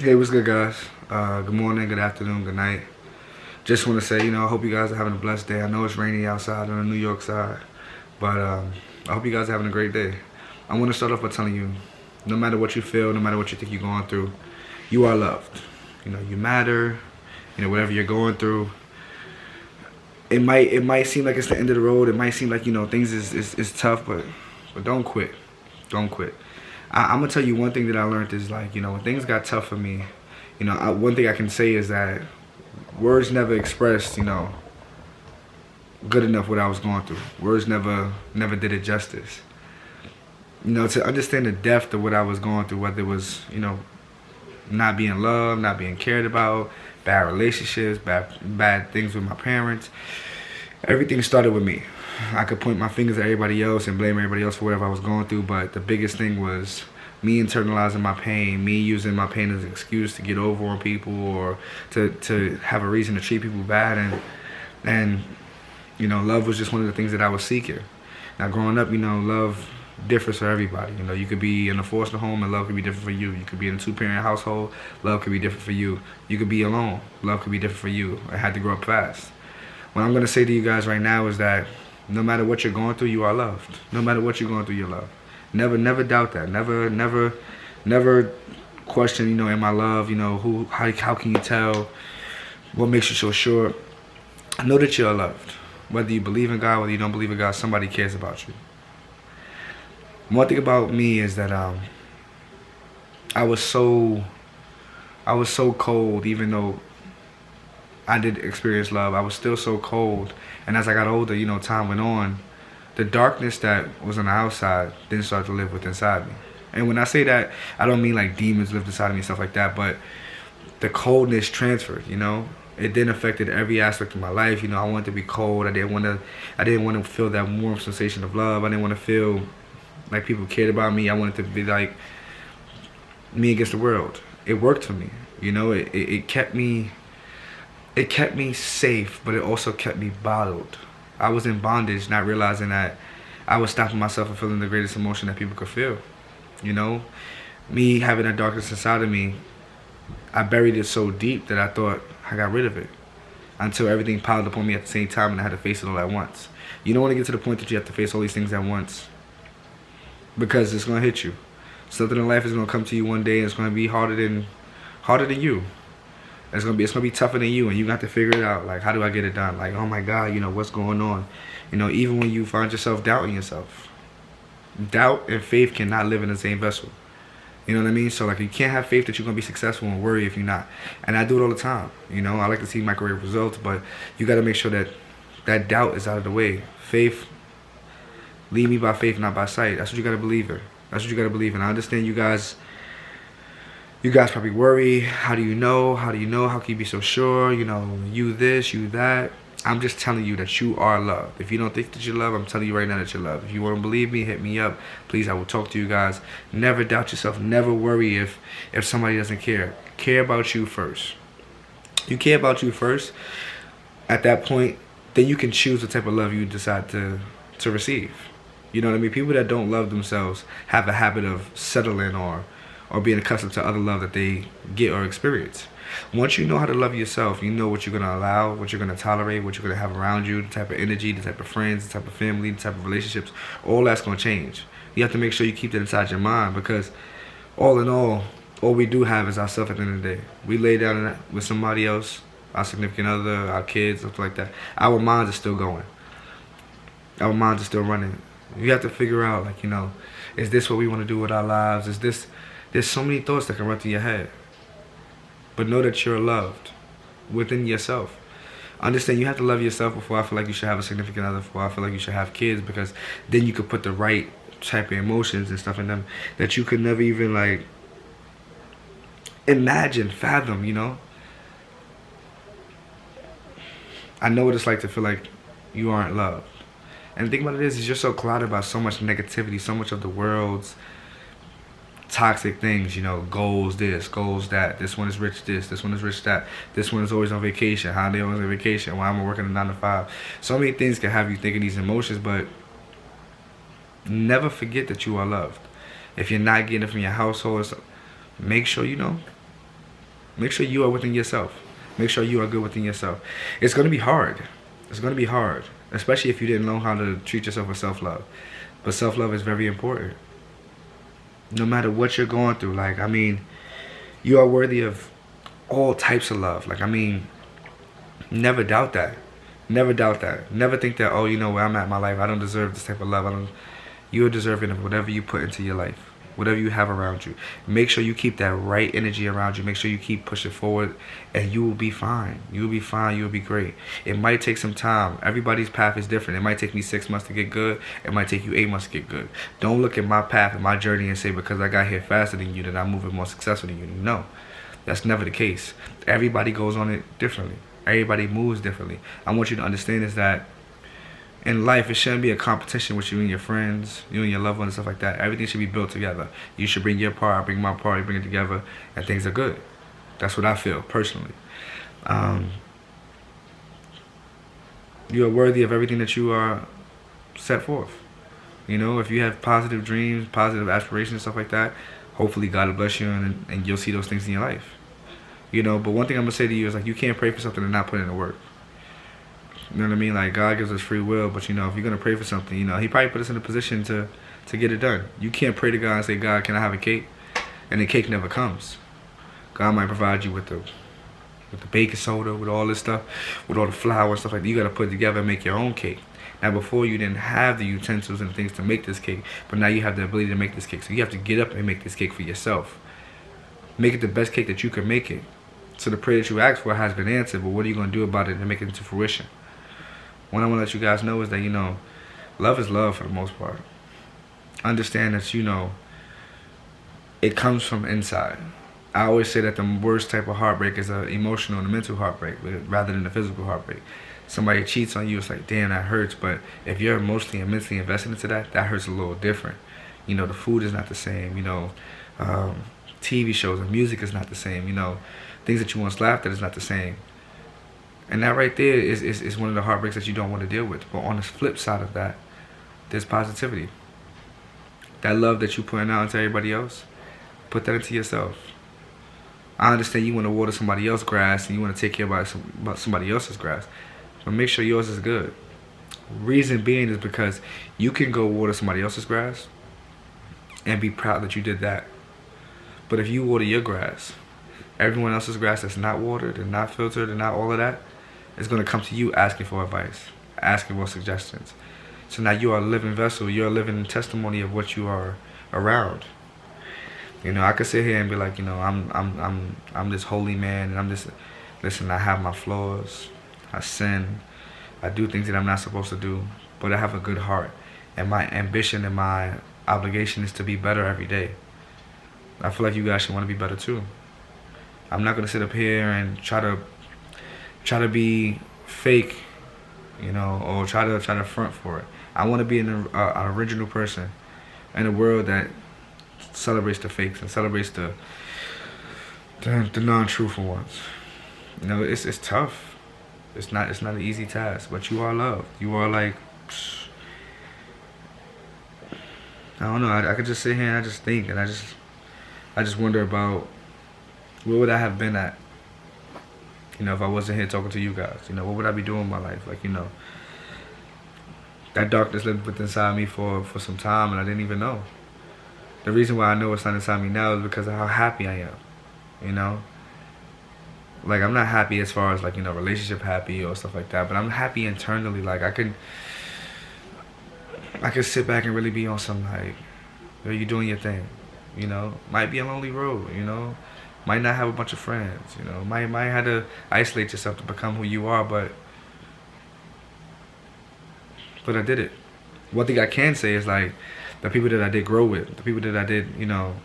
Hey, what's good, guys? Good morning, good afternoon, good night. Just want to say, I hope you guys are having a blessed day. I know it's rainy outside on the New York side, but I hope you guys are having a great day. I want to start off by telling you, no matter what you feel, no matter what you think you're going through, you are loved. You matter. Whatever you're going through, it might seem like it's the end of the road. It might seem like things is tough, but don't quit. Don't quit. I'm gonna tell you one thing that I learned is like when things got tough for me, one thing I can say is that words never expressed good enough what I was going through. Words never did it justice. To understand the depth of what I was going through, whether it was not being loved, not being cared about, bad relationships, bad things with my parents. Everything started with me. I could point my fingers at everybody else and blame everybody else for whatever I was going through, but the biggest thing was me internalizing my pain, me using my pain as an excuse to get over on people or to have a reason to treat people bad, and love was just one of the things that I was seeking. Now growing up, love differs for everybody. You could be in a foster home and love could be different for you. You could be in a two-parent household, love could be different for you. You could be alone, love could be different for you. I had to grow up fast. What I'm gonna say to you guys right now is that no matter what you're going through, you are loved. No matter what you're going through, you're loved. Never doubt that. Never question, am I loved? How can you tell? What makes you so sure? Know that you're loved. Whether you believe in God, whether you don't believe in God, somebody cares about you. One thing about me is that I was so cold, even though I did experience love. I was still so cold, and as I got older, time went on. The darkness that was on the outside didn't start to live within inside me. And when I say that, I don't mean like demons lived inside of me and stuff like that, but the coldness transferred. It then affected every aspect of my life. I wanted to be cold. I didn't want to feel that warm sensation of love. I didn't want to feel like people cared about me. I wanted to be like me against the world. It worked for me. It kept me safe, but it also kept me bottled. I was in bondage, not realizing that I was stopping myself from feeling the greatest emotion that people could feel. Me having that darkness inside of me, I buried it so deep that I thought I got rid of it until everything piled up on me at the same time and I had to face it all at once. You don't want to get to the point that you have to face all these things at once because it's going to hit you. Something in life is going to come to you one day and it's going to be harder than you. It's gonna be tougher than you, and you got to figure it out. Like, how do I get it done? Like, oh my God, what's going on? Even when you find yourself doubting yourself, doubt and faith cannot live in the same vessel. You know what I mean? So like, you can't have faith that you're gonna be successful and worry if you're not. And I do it all the time. I like to see my career results, but you got to make sure that that doubt is out of the way. Faith, lead me by faith, not by sight. That's what you got to believe in. That's what you got to believe in. I understand you guys. You guys probably worry, how do you know? How do you know? How can you be so sure? You this, you that. I'm just telling you that you are loved. If you don't think that you're loved, I'm telling you right now that you're loved. If you want to believe me, hit me up. Please, I will talk to you guys. Never doubt yourself. Never worry if somebody doesn't care. Care about you first. You care about you first. At that point, then you can choose the type of love you decide to receive. You know what I mean? People that don't love themselves have a habit of settling or being accustomed to other love that they get or experience. Once you know how to love yourself, you know what you're going to allow, what you're going to tolerate, what you're going to have around you, the type of energy, the type of friends, the type of family, the type of relationships, all that's going to change. You have to make sure you keep that inside your mind because all in all we do have is ourselves at the end of the day. We lay down with somebody else, our significant other, our kids, stuff like that. Our minds are still going. Our minds are still running. You have to figure out, is this what we want to do with our lives? There's so many thoughts that can run through your head. But know that you're loved within yourself. Understand you have to love yourself before I feel like you should have a significant other, before I feel like you should have kids, because then you could put the right type of emotions and stuff in them that you could never even imagine, fathom, I know what it's like to feel like you aren't loved. And the thing about it is you're so clouded by so much negativity, so much of the world's toxic things, goals this, goals that. This one is rich this one is rich that. This one is always on vacation. How they always on vacation? Why am I working a 9 to 5? So many things can have you thinking these emotions, but never forget that you are loved. If you're not getting it from your household, make sure Make sure you are within yourself. Make sure you are good within yourself. It's going to be hard. It's going to be hard, especially if you didn't know how to treat yourself with self-love. But self-love is very important. No matter what you're going through, like, I mean, you are worthy of all types of love. Like, I mean, never doubt that. Never doubt that. Never think that, oh, you know where I'm at in my life, I don't deserve this type of love. You are deserving of whatever you put into your life, whatever you have around you. Make sure you keep that right energy around you. Make sure you keep pushing forward, and you will be fine. You will be fine. You will be great. It might take some time. Everybody's path is different. It might take me 6 months to get good. It might take you 8 months to get good. Don't look at my path and my journey and say, because I got here faster than you, that I'm moving more successful than you. No, that's never the case. Everybody goes on it differently. Everybody moves differently. I want you to understand is that in life, it shouldn't be a competition with you and your friends, you and your loved ones and stuff like that. Everything should be built together. You should bring your part, I bring my part, you bring it together, and things are good. That's what I feel, personally. You are worthy of everything that you are set forth. You know, if you have positive dreams, positive aspirations, stuff like that, hopefully God will bless you and you'll see those things in your life. You know, but one thing I'm going to say to you is, like, you can't pray for something and not put in the work. You know what I mean? Like, God gives us free will, but, you know, if you're going to pray for something, you know, he probably put us in a position to get it done. You can't pray to God and say, God, can I have a cake? And the cake never comes. God might provide you with the baking soda, with all this stuff, with all the flour and stuff like that. You got to put it together and make your own cake. Now, before you didn't have the utensils and things to make this cake, but now you have the ability to make this cake. So you have to get up and make this cake for yourself. Make it the best cake that you can make it. So the prayer that you asked for has been answered, but what are you going to do about it and make it into fruition? What I want to let you guys know is that, you know, love is love for the most part. Understand that, you know, it comes from inside. I always say that the worst type of heartbreak is an emotional and a mental heartbreak rather than a physical heartbreak. Somebody cheats on you, it's like, damn, that hurts. But if you're emotionally and mentally invested into that, that hurts a little different. You know, the food is not the same. You know, TV shows and music is not the same. You know, things that you once laughed at is not the same. And that right there is one of the heartbreaks that you don't want to deal with. But on the flip side of that, there's positivity. That love that you're putting out into everybody else, put that into yourself. I understand you want to water somebody else's grass and you want to take care about somebody else's grass, but make sure yours is good. Reason being is because you can go water somebody else's grass and be proud that you did that. But if you water your grass, everyone else's grass that's not watered and not filtered and not all of that is going to come to you asking for advice, asking for suggestions. So now you are a living vessel. You're a living testimony of what you are around. You know, I could sit here and be like, you know, I'm this holy man, and I'm this. Listen, I have my flaws. I sin. I do things that I'm not supposed to do, but I have a good heart, and my ambition and my obligation is to be better every day. I feel like you guys should want to be better too. I'm not gonna sit up here and try to be fake, you know, or try to front for it. I want to be an original person in a world that celebrates the fakes and celebrates the non-truthful ones. You know, it's tough. It's not an easy task, but you are loved. You are like, I don't know. I could just sit here and I just think, and I just wonder about where would I have been at, you know, if I wasn't here talking to you guys. You know, what would I be doing in my life? Like, you know, that darkness lived within inside me for some time, and I didn't even know. The reason why I know it's not inside me now is because of how happy I am, you know? Like, I'm not happy as far as, like, you know, relationship happy or stuff like that, but I'm happy internally. Like, I can sit back and really be on some, like, yo, you doing your thing, you know? Might be a lonely road, you know? Might not have a bunch of friends, you know? Might have to isolate yourself to become who you are, but I did it. One thing I can say is, like, the people that I did grow with, the people that I did, you know,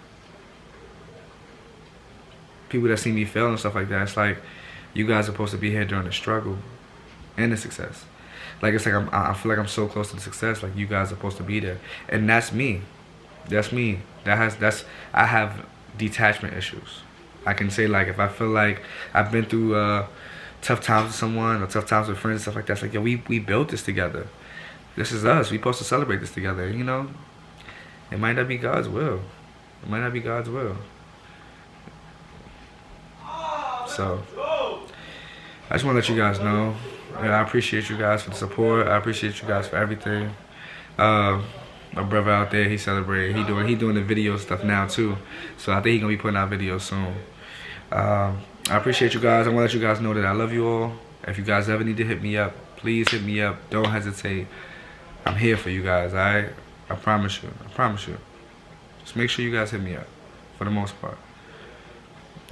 people that see me fail and stuff like that, it's like, you guys are supposed to be here during the struggle and the success. Like, it's like I feel like I'm so close to the success, like, you guys are supposed to be there. And that's me. That's me. I have detachment issues. I can say, like, if I feel like I've been through tough times with someone or tough times with friends and stuff like that, it's like, yo, we built this together. This is us. We're supposed to celebrate this together, you know? It might not be God's will. It might not be God's will. So I just want to let you guys know. I appreciate you guys for the support. I appreciate you guys for everything. My brother out there, he celebrated. He doing the video stuff now too. So I think he gonna be putting out videos soon. I appreciate you guys. I want to let you guys know that I love you all. If you guys ever need to hit me up, please hit me up. Don't hesitate. I'm here for you guys. I promise you. I promise you. Just make sure you guys hit me up for the most part.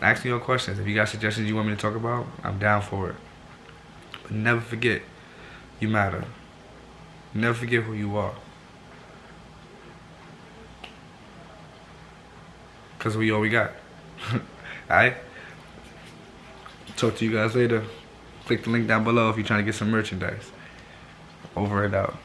Ask me your questions. If you got suggestions you want me to talk about, I'm down for it. But never forget, you matter. Never forget who you are. Because we all we got. Alright? Talk to you guys later. Click the link down below if you're trying to get some merchandise. Over and out.